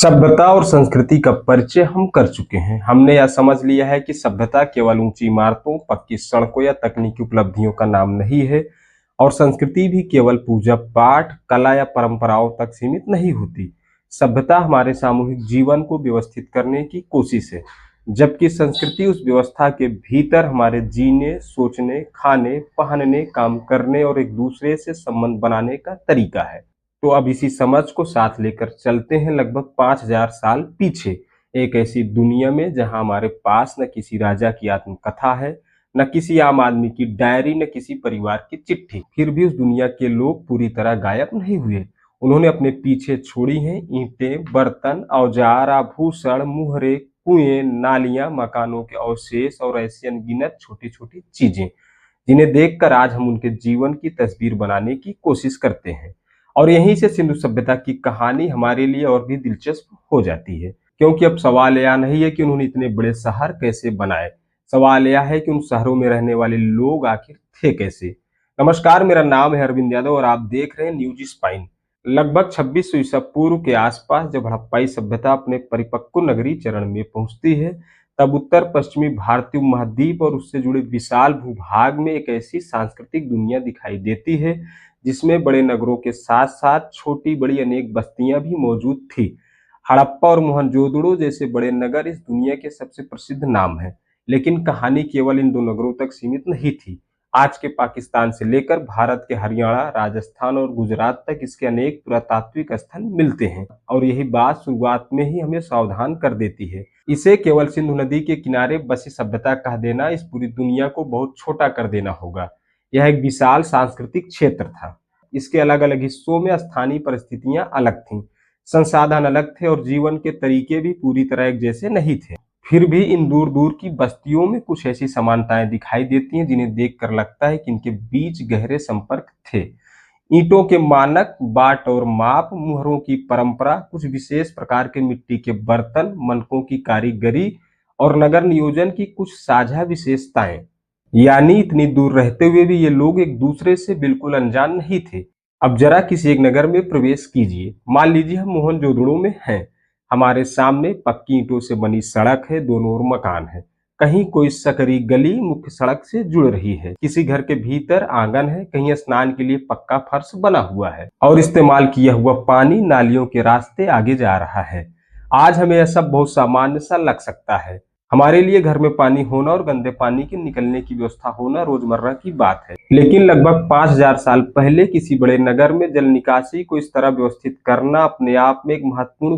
सभ्यता और संस्कृति का परिचय हम कर चुके हैं। हमने यह समझ लिया है कि सभ्यता केवल ऊंची इमारतों, पक्की सड़कों या तकनीकी उपलब्धियों का नाम नहीं है और संस्कृति भी केवल पूजा पाठ, कला या परंपराओं तक सीमित नहीं होती। सभ्यता हमारे सामूहिक जीवन को व्यवस्थित करने की कोशिश है, जबकि संस्कृति उस व्यवस्था के भीतर हमारे जीने, सोचने, खाने, पहनने, काम करने और एक दूसरे से संबंध बनाने का तरीका है। तो अब इसी समझ को साथ लेकर चलते हैं लगभग 5000 साल पीछे, एक ऐसी दुनिया में जहां हमारे पास न किसी राजा की आत्मकथा है, न किसी आम आदमी की डायरी, न किसी परिवार की चिट्ठी। फिर भी उस दुनिया के लोग पूरी तरह गायब नहीं हुए। उन्होंने अपने पीछे छोड़ी हैं ईंटें, बर्तन, औजार, आभूषण, मुहरे, कुएं, नालियां, मकानों के अवशेष और ऐसी अनगिनत छोटी छोटी चीजें जिन्हें देखकर आज हम उनके जीवन की तस्वीर बनाने की कोशिश करते हैं। और यहीं से सिंधु सभ्यता की कहानी हमारे लिए और भी दिलचस्प हो जाती है, क्योंकि अब सवाल यह नहीं है कि उन्होंने इतने बड़े शहर कैसे बनाए, सवाल यह है कि उन शहरों में रहने वाले लोग आखिर थे कैसे। नमस्कार, मेरा नाम है अरविंद यादव और आप देख रहे हैं न्यूज स्पाइन। लगभग 2600 ईसा पूर्व के आसपास जब हड़प्पाई सभ्यता अपने परिपक्व नगरीय चरण में पहुंचती है, तब उत्तर पश्चिमी भारतीय उपमहाद्वीप और उससे जुड़े विशाल भूभाग में एक ऐसी सांस्कृतिक दुनिया दिखाई देती है जिसमें बड़े नगरों के साथ साथ छोटी बड़ी अनेक बस्तियां भी मौजूद थी। हड़प्पा और मोहनजोदड़ो जैसे बड़े नगर इस दुनिया के सबसे प्रसिद्ध नाम हैं, लेकिन कहानी केवल इन दो नगरों तक सीमित नहीं थी। आज के पाकिस्तान से लेकर भारत के हरियाणा, राजस्थान और गुजरात तक इसके अनेक पुरातात्विक स्थल मिलते हैं और यही बात शुरुआत में ही हमें सावधान कर देती है। इसे केवल सिंधु नदी के किनारे बसी सभ्यता कह देना इस पूरी दुनिया को बहुत छोटा कर देना होगा। यह एक विशाल सांस्कृतिक क्षेत्र था। इसके अलग अलग हिस्सों में स्थानीय परिस्थितियां अलग थीं, संसाधन अलग थे और जीवन के तरीके भी पूरी तरह एक जैसे नहीं थे। फिर भी इन दूर दूर की बस्तियों में कुछ ऐसी समानताएं दिखाई देती हैं जिन्हें देखकर लगता है कि इनके बीच गहरे संपर्क थे। ईंटों के मानक, बाट और माप, मुहरों की परंपरा, कुछ विशेष प्रकार के मिट्टी के बर्तन, मनकों की कारीगरी और नगर नियोजन की कुछ साझा विशेषताएं। यानी इतनी दूर रहते हुए भी ये लोग एक दूसरे से बिल्कुल अनजान नहीं थे। अब जरा किसी एक नगर में प्रवेश कीजिए। मान लीजिए हम मोहनजोदड़ो में हैं। हमारे सामने पक्की ईंटों से बनी सड़क है, दोनों ओर मकान है। कहीं कोई सकरी गली मुख्य सड़क से जुड़ रही है। किसी घर के भीतर आंगन है, कहीं स्नान के लिए पक्का फर्श बना हुआ है और इस्तेमाल किया हुआ पानी नालियों के रास्ते आगे जा रहा है। आज हमें यह सब बहुत सामान्य सा लग सकता है। हमारे लिए घर में पानी होना और गंदे पानी के निकलने की व्यवस्था होना रोजमर्रा की बात है, लेकिन लगभग 5000 साल पहले किसी बड़े नगर में जल निकासी को इस तरह व्यवस्थित करना अपने आप में एक महत्वपूर्ण